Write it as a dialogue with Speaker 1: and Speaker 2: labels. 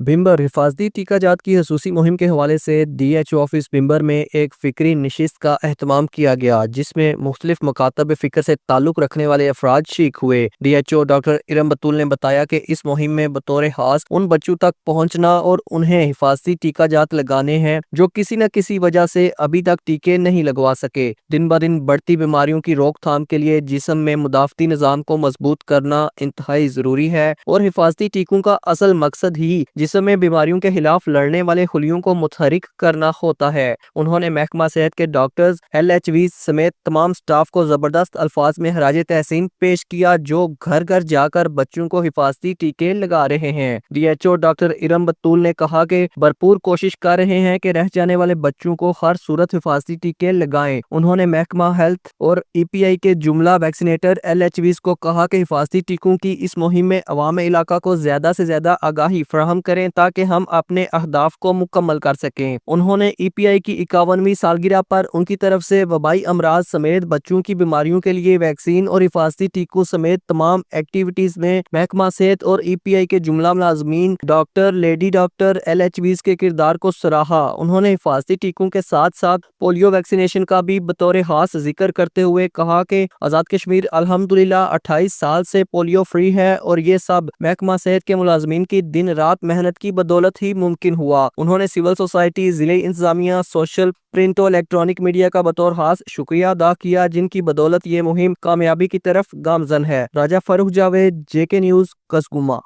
Speaker 1: بھمبر حفاظتی ٹیکہ جات کی خصوصی مہم کے حوالے سے D H O office Bhimber میں ایک فکری نشست کا اہتمام کیا گیا، جس میں مختلف مکاتب فکر سے تعلق رکھنے والے افراد شریک ہوئے۔ D H O doctor Iram Batool نے بتایا کہ اس مہم میں بطور خاص ان بچوں تک پہنچنا اور انہیں حفاظتی ٹیکہ جات لگانے ہیں جو کسی نہ کسی وجہ سے ابھی تک ٹیکے نہیں لگوا سکے۔ دن بدن بڑھتی بیماریوں کی روک تھام کے لیے جسم میں مدافعتی نظام کو مضبوط کرنا انتہائی ضروری ہے، اور حفاظتی ٹیکوں کا اصل مقصد ہی جسم میں بیماریوں کے خلاف لڑنے والے خلیوں کو متحرک کرنا ہوتا ہے۔ انہوں نے محکمہ صحت کے ڈاکٹرز، ایل ایچ ویز سمیت تمام سٹاف کو زبردست الفاظ میں خراج تحسین پیش کیا جو گھر گھر جا کر بچوں کو حفاظتی ٹیکے لگا رہے ہیں۔ D H O doctor Iram Batool نے کہا کہ بھرپور کوشش کر رہے ہیں کہ رہ جانے والے بچوں کو ہر صورت حفاظتی ٹیکے لگائیں۔ انہوں نے محکمہ ہیلتھ اور ای پی آئی کے جملہ ویکسینیٹر ایل ایچ ویز کو کہا کہ حفاظتی ٹیکوں کی اس مہم میں عوام علاقہ کو زیادہ سے زیادہ آگاہی فراہم کریں تاکہ ہم اپنے اہداف کو مکمل کر سکیں۔ انہوں نے ای پی آئی کی 51ویں سالگرہ پر ان کی طرف سے وبائی امراض سمیت بچوں کی بیماریوں کے لیے ویکسین اور حفاظتی ٹیکوں سمیت تمام ایکٹیویٹیز میں محکمہ صحت اور ای پی آئی کے جملہ ملازمین، doctor, lady doctor, L H Vs کے کردار کو سراہا۔ انہوں نے حفاظتی ٹیکوں کے ساتھ ساتھ پولیو ویکسینیشن کا بھی بطور خاص ذکر کرتے ہوئے کہا کہ آزاد کشمیر الحمدللہ 28 سال سے پولیو فری ہے، اور یہ سب محکمہ صحت کے ملازمین کی دن رات محنت کی بدولت ہی ممکن ہوا۔ انہوں نے سول سوسائٹی، ضلع انتظامیہ، سوشل، پرنٹ اور الیکٹرانک میڈیا کا بطور خاص شکریہ ادا کیا جن کی بدولت یہ مہم کامیابی کی طرف گامزن ہے۔ راجہ فاروق جاوید، جے کے نیوز، کسگوما۔